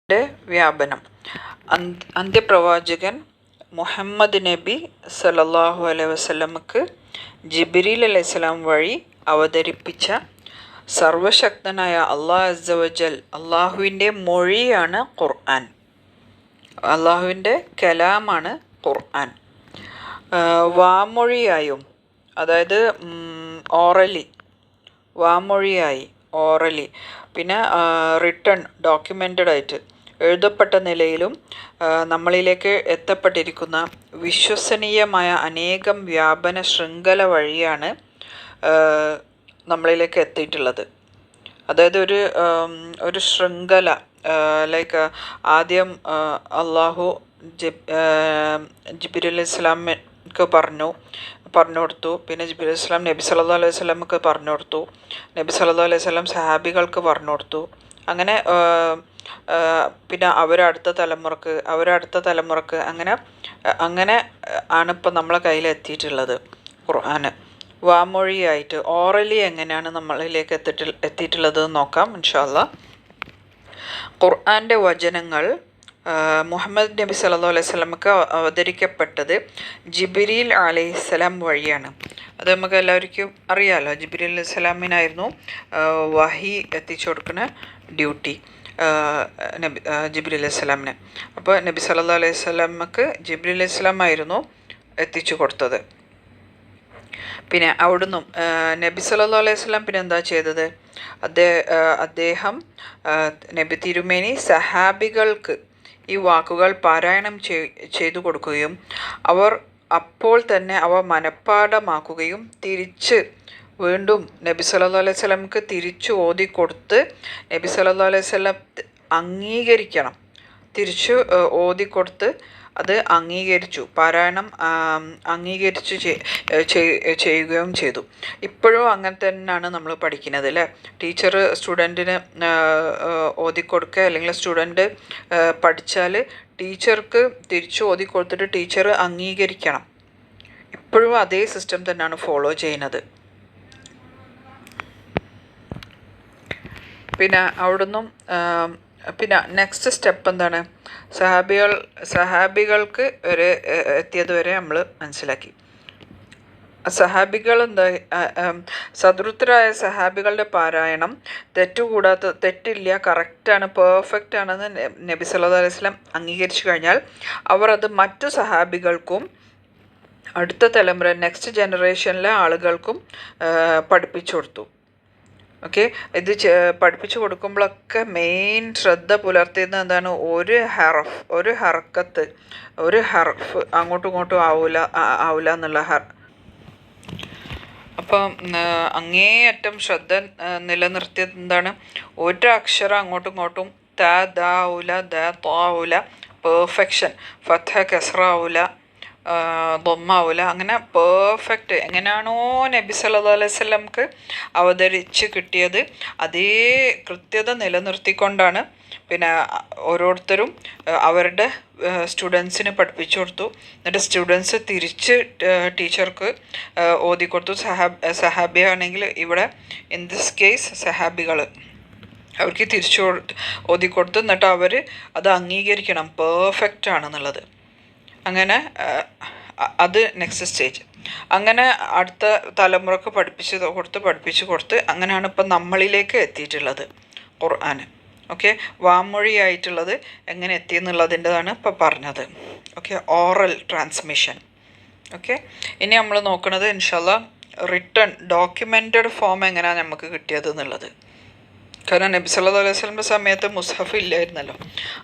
ൻ്റെ വ്യാപനം. അന്ത്യപ്രവാചകൻ മുഹമ്മദ് നബി സല്ലല്ലാഹു അലൈഹി വസല്ലമക്ക് ജിബ്രീൽ അലൈഹിസ്സലാം വഴി അവതരിപ്പിച്ച സർവശക്തനായ അള്ളാഹു അസ്സ വജൽ അള്ളാഹുവിൻ്റെ മൊഴിയാണ് ഖുർആൻ. അള്ളാഹുവിൻ്റെ കലാമാണ് ഖുർആൻ. വാമൊഴിയായും, അതായത് ഓറലി, വാമൊഴിയായി ഓറലി, പിന്നെ റിട്ടൺ ഡോക്യുമെൻ്റഡ് ആയിട്ട് എഴുതപ്പെട്ട നിലയിലും നമ്മളിലേക്ക് എത്തപ്പെട്ടിരിക്കുന്ന വിശ്വസനീയമായ അനേകം വ്യാപന ശൃംഖല വഴിയാണ് നമ്മളിലേക്ക് എത്തിയിട്ടുള്ളത്. അതായത് ഒരു ശൃംഖല, ലൈക്ക് ആദ്യം അള്ളാഹു ജിബ്രീൽ അലൈഹി സ്വലാമിക്ക് പറഞ്ഞു കൊടുത്തു. പിന്നെ ജിബ്രീൽ അലൈഹി സ്വലാം നബി സല്ലല്ലാഹു അലൈഹി വസല്ലമക്ക് പറഞ്ഞു കൊടുത്തു. നബി സല്ലല്ലാഹു അലൈഹി വസല്ലം സഹാബികൾക്ക് പറഞ്ഞു കൊടുത്തു. അങ്ങനെ പിന്നെ അവരടുത്ത തലമുറക്ക് അങ്ങനെ ആണ് ഇപ്പം നമ്മളെ കയ്യിലെത്തിയിട്ടുള്ളത് ഖുർആൻ. വാമൊഴിയായിട്ട് ഓറലി എങ്ങനെയാണ് നമ്മളിലേക്ക് എത്തിയിട്ടുള്ളത് നോക്കാം ഇൻഷാ അല്ലാഹ്. ഖുർആൻ്റെ വചനങ്ങൾ മുഹമ്മദ് നബി സല്ലല്ലാഹു അലൈഹി വസല്ലമക്ക് അവതരിക്കപ്പെട്ടത് ജിബ്രീൽ അലൈഹിസ്സലാം വഴിയാണ്. അത് നമുക്ക് എല്ലാവർക്കും അറിയാമല്ലോ. ജിബ്രീൽ അലൈഹിസ്സലാമിനായിരുന്നു വഹി എത്തിച്ചു കൊടുക്കുന്ന ഡ്യൂട്ടി, ജിബ്രീൽ അലൈഹിസ്സലാമിന്. അപ്പോൾ നബി സല്ലല്ലാഹു അലൈഹി വസല്ലമക്ക് ജിബ്രീൽ അലൈഹിസ്സലാം ആയിരുന്നു എത്തിച്ചു കൊടുത്തത്. പിന്നെ അവിടുന്ന് നബി സല്ലല്ലാഹു അലൈഹി വസല്ലം പിന്നെ എന്താ ചെയ്തത്? അദ്ദേഹം നബി തിരുമേനി സഹാബികൾക്ക് ഈ വാക്കുകൾ പാരായണം ചെയ്തു കൊടുക്കുകയും അവർ അപ്പോൾ തന്നെ അവ മനഃപ്പാഠമാക്കുകയും തിരിച്ച് വീണ്ടും നബി സല്ലല്ലാഹു അലൈഹി വസല്ലമക്ക് തിരിച്ചു ഓതിക്കൊടുത്ത് നബി സല്ലല്ലാഹു അലൈഹി വസല്ലം അംഗീകരിക്കണം. തിരിച്ചു ഓതിക്കൊടുത്ത് അത് അംഗീകരിച്ചു, പാരായണം അംഗീകരിച്ചു ചെയ്യുകയും ചെയ്തു. ഇപ്പോഴും അങ്ങനെ തന്നെയാണ് നമ്മൾ പഠിക്കുന്നത് അല്ലേ? ടീച്ചർ സ്റ്റുഡൻറ്റിന് ഓതിക്കൊടുക്കുക, അല്ലെങ്കിൽ സ്റ്റുഡൻറ്റ് പഠിച്ചാൽ ടീച്ചർക്ക് തിരിച്ചു ഓതിക്കൊടുത്തിട്ട് ടീച്ചർ അംഗീകരിക്കണം. ഇപ്പോഴും അതേ സിസ്റ്റം തന്നെയാണ് ഫോളോ ചെയ്യുന്നത്. പിന്നെ അവിടുന്നും പിന്നെ നെക്സ്റ്റ് സ്റ്റെപ്പ് എന്താണ്? സഹാബികൾക്ക് വരെ എത്തിയത് വരെ നമ്മൾ മനസ്സിലാക്കി. സഹാബികൾ സദൃത്തരായ സഹാബികളുടെ പാരായണം തെറ്റില്ല, കറക്റ്റാണ്, പെർഫെക്റ്റ് ആണെന്ന് നബി സല്ലല്ലാഹു അലൈഹി വസല്ലം അംഗീകരിച്ചു കഴിഞ്ഞാൽ അവർ അത് മറ്റു സഹാബികൾക്കും അടുത്ത തലമുറ, നെക്സ്റ്റ് ജനറേഷനിലെ ആളുകൾക്കും പഠിപ്പിച്ചു കൊടുത്തു. ഓക്കെ, ഇത് പഠിപ്പിച്ചു കൊടുക്കുമ്പോഴൊക്കെ മെയിൻ ശ്രദ്ധ പുലർത്തിയത് എന്താണ്? ഒരു ഹർക്കത്ത്, ഒരു ഹർഫ് അങ്ങോട്ടും ഇങ്ങോട്ടും ആവില്ല എന്നുള്ള അപ്പം അങ്ങേയറ്റം ശ്രദ്ധ നിലനിർത്തിയത് എന്താണ്? ഒരു അക്ഷരം അങ്ങോട്ടും ഇങ്ങോട്ടും ആവില്ല, ആവില്ല, പെർഫെക്ഷൻ, ഫത്ഹ കസ്റ ആവില്ല, ദൊമ്മാവില്ല, അങ്ങനെ പെർഫെക്റ്റ് എങ്ങനെയാണോ നബി സല്ലല്ലാഹു അലൈഹി വസല്ലമക്ക് അവതരിച്ച് കിട്ടിയത് അതേ കൃത്യത നിലനിർത്തിക്കൊണ്ടാണ് പിന്നെ ഓരോരുത്തരും അവരുടെ സ്റ്റുഡൻസിന് പഠിപ്പിച്ചു കൊടുത്തു. എന്നിട്ട് സ്റ്റുഡൻസ് തിരിച്ച് ടീച്ചർക്ക് ഓതിക്കൊടുത്തു. സഹാബിയാണെങ്കിൽ ഇവിടെ ഇൻ ദിസ് കേസ് സഹാബികൾ അവർക്ക് തിരിച്ചു ഓതിക്കൊടുത്തു. എന്നിട്ട് അവർ അത് അംഗീകരിക്കണം, പെർഫെക്റ്റ് ആണെന്നുള്ളത്. അങ്ങനെ അത് നെക്സ്റ്റ് സ്റ്റേജ്. അങ്ങനെ അടുത്ത തലമുറക്ക് പഠിപ്പിച്ചു കൊടുത്ത് അങ്ങനെയാണ് ഇപ്പം നമ്മളിലേക്ക് എത്തിയിട്ടുള്ളത് ഖുർആൻ. ഓക്കെ, വാമൊഴിയായിട്ടുള്ളത് എങ്ങനെ എത്തിയെന്നുള്ളതിൻ്റെതാണ് ഇപ്പോൾ പറഞ്ഞത്. Okay, oral transmission. ഓക്കെ, ഇനി നമ്മൾ നോക്കുന്നത് ഇൻഷാ അല്ലാഹ് റിട്ടൺ ഡോക്യുമെൻറ്റഡ് ഫോം എങ്ങനെയാണ് നമുക്ക് കിട്ടിയത് എന്നുള്ളത്. കാരണം നബി സല്ലല്ലാഹു അലൈഹി വസല്ലമയുടെ സമയത്ത് മുസ്ഹഫ് ഇല്ലായിരുന്നല്ലോ.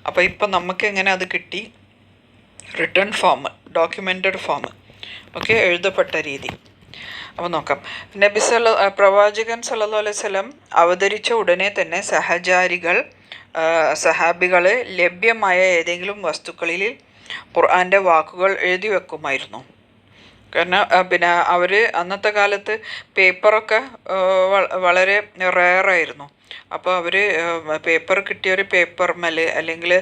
അപ്പോൾ ഇപ്പം നമുക്ക് എങ്ങനെ അത് കിട്ടി? Return form, documented form. Okay, എഴുതപ്പെട്ട രീതി. അപ്പോൾ നോക്കാം. പ്രവാചകൻ സല്ലല്ലാഹു അലൈഹി വസല്ലം അവതരിച്ച ഉടനെ തന്നെ സഹാബികൾ ലഭ്യമായ ഏതെങ്കിലും വസ്തുക്കളിൽ ഖുർആൻ്റെ വാക്കുകൾ എഴുതി വെക്കുമായിരുന്നു. കാരണം പിന്നെ അവർ അന്നത്തെ കാലത്ത് പേപ്പറൊക്കെ വളരെ റെയറായിരുന്നു. അപ്പോൾ അവർ പേപ്പർ കിട്ടിയൊരു പേപ്പർമേൽ അല്ലെങ്കിൽ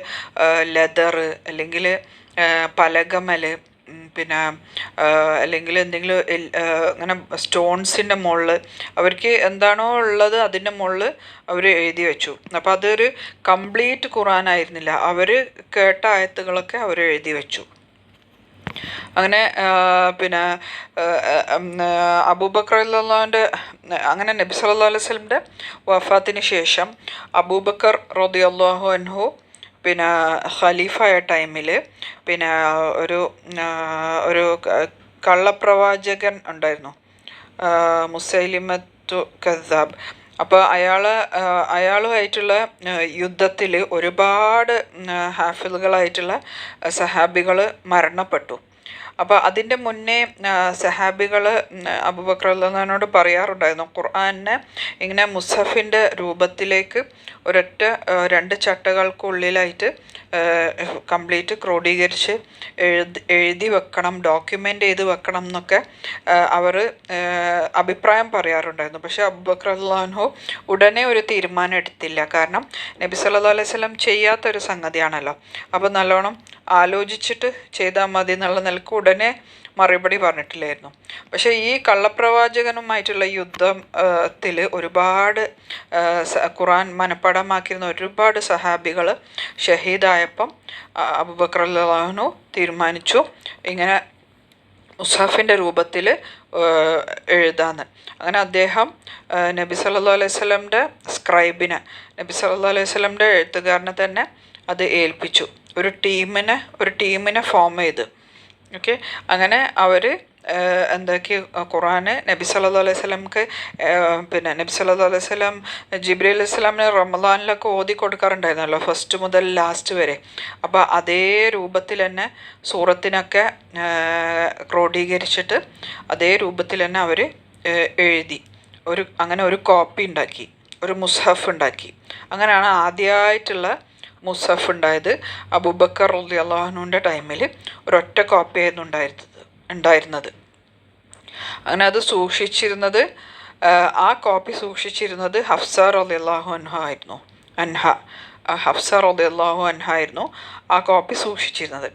ലെതർ അല്ലെങ്കിൽ പലകമൽ പിന്നെ അല്ലെങ്കിൽ എന്തെങ്കിലും ഇങ്ങനെ സ്റ്റോൺസിൻ്റെ മുകളിൽ അവർക്ക് എന്താണോ ഉള്ളത് അതിൻ്റെ മുകളിൽ അവർ എഴുതി വെച്ചു. അപ്പോൾ അതൊരു കംപ്ലീറ്റ് ഖുറാനായിരുന്നില്ല, അവർ കേട്ട ആയത്തുകളൊക്കെ അവർ എഴുതി വെച്ചു. അങ്ങനെ പിന്നെ അബൂബക്കർ റളിയല്ലാഹുവിൻ്റെ അങ്ങനെ നബി സല്ലല്ലാഹു അലൈഹി വസല്ലമയുടെ വഫാത്തിന് ശേഷം അബൂബക്കർ റളിയല്ലാഹു അൻഹു പിന്നെ ഖലീഫായ ടൈമിൽ പിന്നെ ഒരു ഒരു കള്ളപ്രവാചകൻ ഉണ്ടായിരുന്നു, മുസൈലിമത്തു കദ്ദാബ്. അപ്പോൾ അയാളുമായിട്ടുള്ള യുദ്ധത്തിൽ ഒരുപാട് ഹാഫിളുകളായിട്ടുള്ള സഹാബികൾ മരണപ്പെട്ടു. അപ്പോൾ അതിൻ്റെ മുന്നേ സഹാബികൾ അബൂബക്കർ റളിയല്ലാഹുവിനോട് പറയാറുണ്ടായിരുന്നു, ഖുർആനെ ഇങ്ങനെ മുസഫിൻ്റെ രൂപത്തിലേക്ക് ഒരൊറ്റ 2 ചട്ടകൾക്കുള്ളിലായിട്ട് കംപ്ലീറ്റ് ക്രോഡീകരിച്ച് എഴുതി വെക്കണം, ഡോക്യുമെൻ്റ് ചെയ്ത് വെക്കണം എന്നൊക്കെ അവർ അഭിപ്രായം പറയാറുണ്ടായിരുന്നു. പക്ഷേ അബൂബക്കർ റളിയല്ലാഹു അൻഹു ഉടനെ ഒരു തീരുമാനം എടുത്തില്ല. കാരണം നബി സല്ലല്ലാഹു അലൈഹി വസല്ലം ചെയ്യാത്തൊരു സംഗതിയാണല്ലോ, അപ്പോൾ നല്ലോണം ആലോചിച്ചിട്ട് ചെയ്താൽ മതി എന്നുള്ള നിലക്ക് ഉടനെ മറുപടി പറഞ്ഞിട്ടില്ലായിരുന്നു. പക്ഷേ ഈ കള്ളപ്രവാചകനുമായിട്ടുള്ള യുദ്ധത്തിൽ ഒരുപാട് ഖുർആൻ മനഃപ്പാഠമാക്കിയിരുന്ന ഒരുപാട് സഹാബികൾ ഷഹീദായപ്പം അബൂബക്കർ റളിയല്ലാഹു അൻഹു തീരുമാനിച്ചു ഇങ്ങനെ മുസാഫിൻ്റെ രൂപത്തിൽ എഴുതാന്ന്. അങ്ങനെ അദ്ദേഹം നബി സല്ലല്ലാഹു അലൈഹി വസല്ലമയുടെ സ്ക്രൈബിനെ, നബി സല്ലല്ലാഹു അലൈഹി വസല്ലമയുടെ എഴുത്തുകാരനെ തന്നെ അത് ഏൽപ്പിച്ചു. ഒരു ടീമിനെ ഫോം ചെയ്ത്. ഓക്കെ, അങ്ങനെ അവർ എന്താക്കി ഖുർആന് നബി സല്ലല്ലാഹു അലൈഹി വസല്ലമക്ക് പിന്നെ നബി സല്ലല്ലാഹു അലൈഹി വസല്ലം ജിബ്രീൽ അലൈഹി സ്വലാമിന് റമളാനിലൊക്കെ ഓതി കൊടുക്കാറുണ്ടായിരുന്നല്ലോ, ഫസ്റ്റ് മുതൽ ലാസ്റ്റ് വരെ. അപ്പോൾ അതേ രൂപത്തിൽ തന്നെ സൂറത്തിനൊക്കെ ക്രോഡീകരിച്ചിട്ട് അതേ രൂപത്തിൽ തന്നെ അവർ എഴുതി അങ്ങനെ ഒരു കോപ്പി ഉണ്ടാക്കി, ഒരു മുസ്ഹഫ് ഉണ്ടാക്കി. അങ്ങനെയാണ് ആദ്യമായിട്ടുള്ള മുസഫ് ഉണ്ടായത്. അബൂബക്കർ റളിയല്ലാഹു അൻഹുവിൻ്റെ ടൈമിൽ ഒരൊറ്റ കോപ്പിയായിരുന്നു ഉണ്ടായിരുന്നത്. അങ്ങനെ അത് സൂക്ഷിച്ചിരുന്നത്, ആ കോപ്പി സൂക്ഷിച്ചിരുന്നത് ഹഫ്സ റളിയല്ലാഹു അൻഹ ആയിരുന്നു ആ കോപ്പി സൂക്ഷിച്ചിരുന്നത്.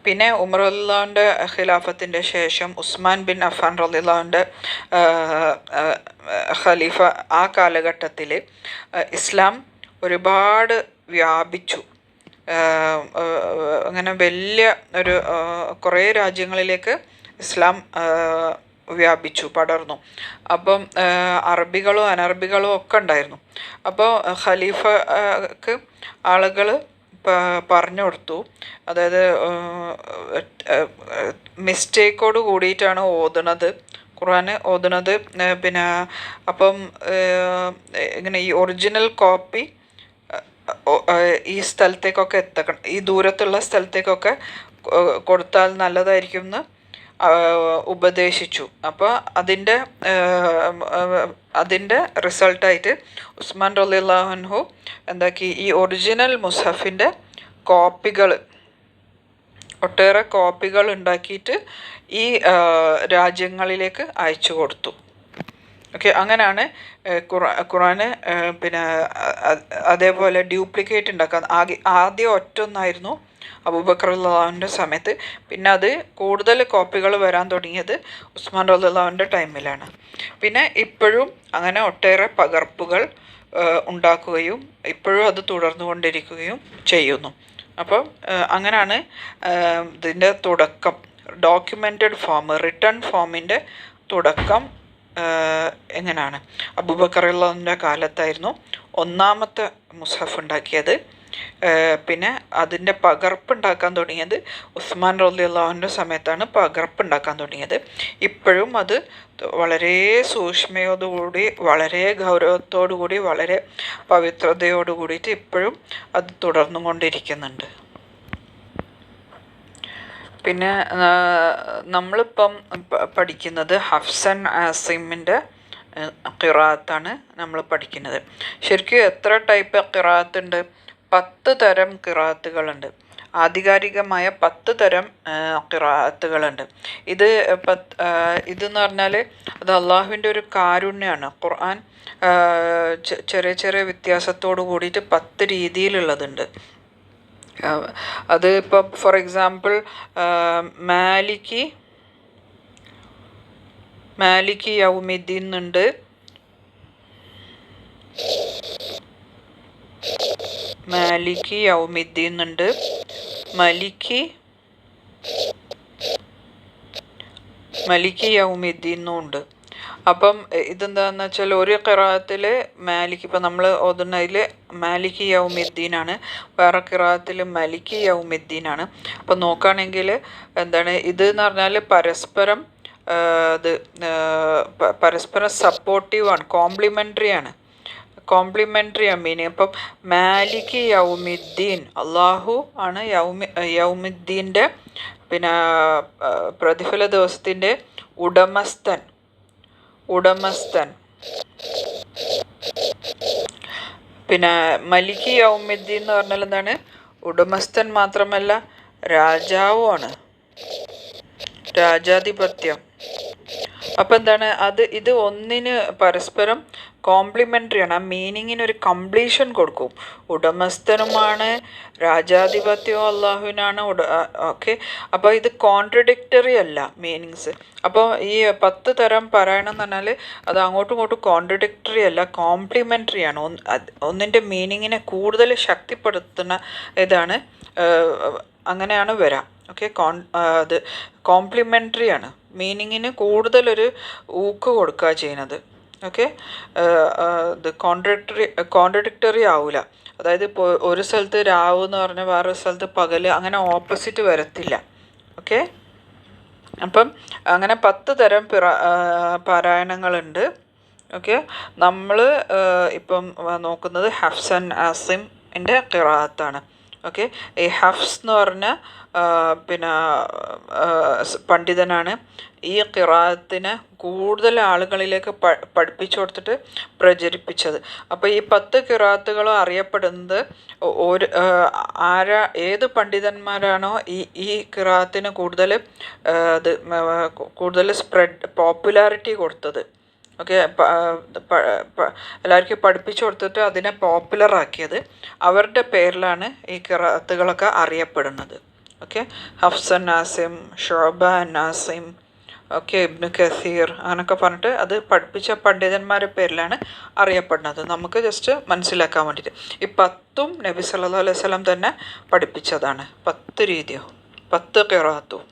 പിന്നെ ഉമർ റളിയല്ലാഹുവിൻ്റെ ഖിലാഫത്തിൻ്റെ ശേഷം ഉസ്മാൻ ബിൻ അഫ്ഫാൻ റളിയല്ലാഹുവിൻ്റെ ഖലീഫ ആ കാലഘട്ടത്തിൽ ഇസ്ലാം ഒരുപാട് വ്യാപിച്ചു. അങ്ങനെ വലിയ കുറേ രാജ്യങ്ങളിലേക്ക് ഇസ്ലാം വ്യാപിച്ചു, പടർന്നു. അപ്പം അറബികളും അനറബികളും ഒക്കെ ഉണ്ടായിരുന്നു. അപ്പോൾ ഖലീഫക്ക് ആളുകൾ പറഞ്ഞു കൊടുത്തു, അതായത് മിസ്റ്റേക്കോട് കൂടിയിട്ടാണ് ഖുർആൻ ഓതുന്നത്. പിന്നെ അപ്പം ഇങ്ങനെ ഈ ഒറിജിനൽ കോപ്പി ഈ സ്ഥലത്തേക്കൊക്കെ എത്തക്കണം, ഈ ദൂരത്തുള്ള സ്ഥലത്തേക്കൊക്കെ കൊടുത്താൽ നല്ലതായിരിക്കും എന്ന് ഉപദേശിച്ചു. അപ്പോൾ അതിൻ്റെ റിസൾട്ടായിട്ട് ഉസ്മാൻ റളിയല്ലാഹു അൻഹു എന്താക്കി, ഈ ഒറിജിനൽ മുസ്ഹഫിൻ്റെ ഒട്ടേറെ കോപ്പികൾ ഉണ്ടാക്കിയിട്ട് ഈ രാജ്യങ്ങളിലേക്ക് അയച്ചു കൊടുത്തു. ഓക്കെ, അങ്ങനെയാണ് ഖുർആന് പിന്നെ അതേപോലെ ഡ്യൂപ്ലിക്കേറ്റ് ഉണ്ടാക്കാൻ ആദ്യം ഒറ്റൊന്നായിരുന്നു അബൂബക്കർ റളിയല്ലാഹുവിൻ്റെ സമയത്ത്. പിന്നെ അത് കൂടുതൽ കോപ്പികൾ വരാൻ തുടങ്ങിയത് ഉസ്മാൻ റളിയല്ലാഹുവിൻ്റെ ടൈമിലാണ്. പിന്നെ ഇപ്പോഴും അങ്ങനെ ഒട്ടേറെ പകർപ്പുകൾ ഉണ്ടാക്കുകയും ഇപ്പോഴും അത് തുടർന്നുകൊണ്ടിരിക്കുകയും ചെയ്യുന്നു. അപ്പം അങ്ങനെയാണ് ഇതിൻ്റെ തുടക്കം, ഡോക്യുമെൻറ്റഡ് ഫോം, റിട്ടൺ ഫോമിൻ്റെ തുടക്കം എങ്ങനെയാണ്. അബൂബക്കർ റളിയല്ലാഹുവിൻ്റെ കാലത്തായിരുന്നു ഒന്നാമത്തെ മുസ്ഹഫ് ഉണ്ടാക്കിയത്. പിന്നെ അതിൻ്റെ പകർപ്പുണ്ടാക്കാൻ തുടങ്ങിയത് ഉസ്മാൻ റളിയല്ലാഹുവിൻ്റെ സമയത്താണ് പകർപ്പുണ്ടാക്കാൻ തുടങ്ങിയത്. ഇപ്പോഴും അത് വളരെ സൂക്ഷ്മതയോടുകൂടി, വളരെ ഗൗരവത്തോടുകൂടി, വളരെ പവിത്രതയോടു കൂടിയിട്ട് ഇപ്പോഴും അത് തുടർന്നു കൊണ്ടിരിക്കുന്നുണ്ട്. പിന്നെ നമ്മളിപ്പം പഠിക്കുന്നത് ഹഫ്സൻ ആസിമിൻ്റെ ഖിറാഅത്താണ് നമ്മൾ പഠിക്കുന്നത്. ശരിക്കും എത്ര ടൈപ്പ് ഖിറാഅത്ത് ഉണ്ട്? 10 തരം ഖിറാഅത്തുകളുണ്ട്. ആധികാരികമായ 10 തരം ഖിറാഅത്തുകളുണ്ട്. ഇതെന്ന് പറഞ്ഞാൽ അത് അള്ളാഹുവിൻ്റെ ഒരു കാരുണ്യമാണ്. ഖുർആൻ ചെറിയ ചെറിയ വ്യത്യാസത്തോട് കൂടിയിട്ട് 10 രീതിയിലുള്ളതുണ്ട്. അത് ഇപ്പോൾ ഫോർ എക്സാമ്പിൾ മാലിക്കി യൗമിദ്ദീൻ എന്നുണ്ട്, മാലിക്കി യൗമിദ്ദീൻ എന്നുണ്ട്, മലിക്കി യൗമിദ്ദീൻ എന്നും ഉണ്ട്. അപ്പം ഇതെന്താണെന്ന് വെച്ചാൽ ഒരു ഖിറാഅത്തിൽ മാലിക്, ഇപ്പം നമ്മൾ ഓതുന്നതിൽ മാലിക് യൗമിദ്ദീനാണ്, വേറെ ഖിറാഅത്തിൽ മലിക് യൗമിദ്ദീനാണ്. അപ്പം നോക്കുകയാണെങ്കിൽ എന്താണ് ഇത് എന്ന് പറഞ്ഞാൽ പരസ്പരം ഇത് പരസ്പരം സപ്പോർട്ടീവാണ്, കോംപ്ലിമെൻ്ററി ആണ് മീനിങ്. അപ്പം മാലിക് യൗമിദ്ദീൻ, അള്ളാഹു ആണ് യൗമിദ്ദീൻ്റെ പിന്നെ പ്രതിഫല ദിവസത്തിൻ്റെ ഉടമസ്ഥൻ. പിന്നെ മലിക് യൗമിദ്ദീൻ എന്ന് പറഞ്ഞാൽ എന്താണ്, ഉടമസ്ഥൻ മാത്രമല്ല രാജാവുമാണ്, രാജാധിപത്യം. അപ്പം എന്താണ് ഇത് ഒന്നിന് പരസ്പരം കോംപ്ലിമെൻ്ററി ആണ്. ആ മീനിങ്ങിനൊരു കംപ്ലീഷൻ കൊടുക്കും. ഉടമസ്ഥനുമാണ്, രാജാധിപത്യവും അള്ളാഹുവിനാണ്. ഓക്കെ, അപ്പോൾ ഇത് കോൺട്രഡിക്റ്ററി അല്ല മീനിങ്സ്. അപ്പോൾ ഈ 10 തരം പാരായണം എന്ന് പറഞ്ഞാൽ അത് അങ്ങോട്ടും ഇങ്ങോട്ടും കോൺട്രഡിക്റ്ററി അല്ല, കോംപ്ലിമെൻ്ററി ആണ്. ഒന്നിൻ്റെ മീനിങ്ങിനെ കൂടുതൽ ശക്തിപ്പെടുത്തുന്ന ഇതാണ്, അങ്ങനെയാണ് വരാം. ഓക്കെ, അത് കോംപ്ലിമെൻ്ററി ആണ്, മീനിങ്ങിന് കൂടുതലൊരു ഊക്ക് കൊടുക്കുക ചെയ്യുന്നത്. ഓക്കെ, ഇത് കോൺട്രഡിക്റ്ററി ആവില്ല. അതായത് ഇപ്പോൾ ഒരു സ്ഥലത്ത് രാവ് എന്ന് പറഞ്ഞാൽ വേറൊരു സ്ഥലത്ത് പകൽ, അങ്ങനെ ഓപ്പോസിറ്റ് വരത്തില്ല. ഓക്കെ, അപ്പം അങ്ങനെ 10 തരം പാരായണങ്ങളുണ്ട്. ഓക്കെ, നമ്മൾ ഇപ്പം നോക്കുന്നത് ഹഫ്സ് ആൻഡ് ആസിമിൻ്റെ ഖിറാഅത്താണ്. ഓക്കെ, ഈ ഹഫ്സ് എന്ന് പറഞ്ഞ പിന്നെ പണ്ഡിതനാണ് ഈ ഖിറാഅത്തിനെ കൂടുതൽ ആളുകളിലേക്ക് പഠിപ്പിച്ചു കൊടുത്തിട്ട് പ്രചരിപ്പിച്ചത്. അപ്പോൾ ഈ 10 ഖിറാഅത്തുകളും അറിയപ്പെടുന്നത് ഏത് പണ്ഡിതന്മാരാണോ ഈ ഖിറാഅത്തിന് കൂടുതൽ പോപ്പുലാരിറ്റി കൊടുത്തത്. ഓക്കെ, എല്ലാവർക്കും പഠിപ്പിച്ചു കൊടുത്തിട്ട് അതിനെ പോപ്പുലറാക്കിയത്, അവരുടെ പേരിലാണ് ഈ ഖിറാഅത്തുകളൊക്കെ അറിയപ്പെടുന്നത്. ഓക്കെ, ഹഫ്സ് നാസിം, ഷുഅബ നാസിം, ഓക്കെ, ഇബ്നു കസീർ, അങ്ങനെയൊക്കെ പറഞ്ഞിട്ട് അത് പഠിപ്പിച്ച പണ്ഡിതന്മാരുടെ പേരിലാണ് അറിയപ്പെടുന്നത്. നമുക്ക് ജസ്റ്റ് മനസ്സിലാക്കാൻ വേണ്ടിയിട്ട്. ഈ 10ഉം നബി സല്ലല്ലാഹു അലൈഹി വസല്ലം തന്നെ പഠിപ്പിച്ചതാണ്, 10 രീതിയോ 10 ഖിറാഅത്തും.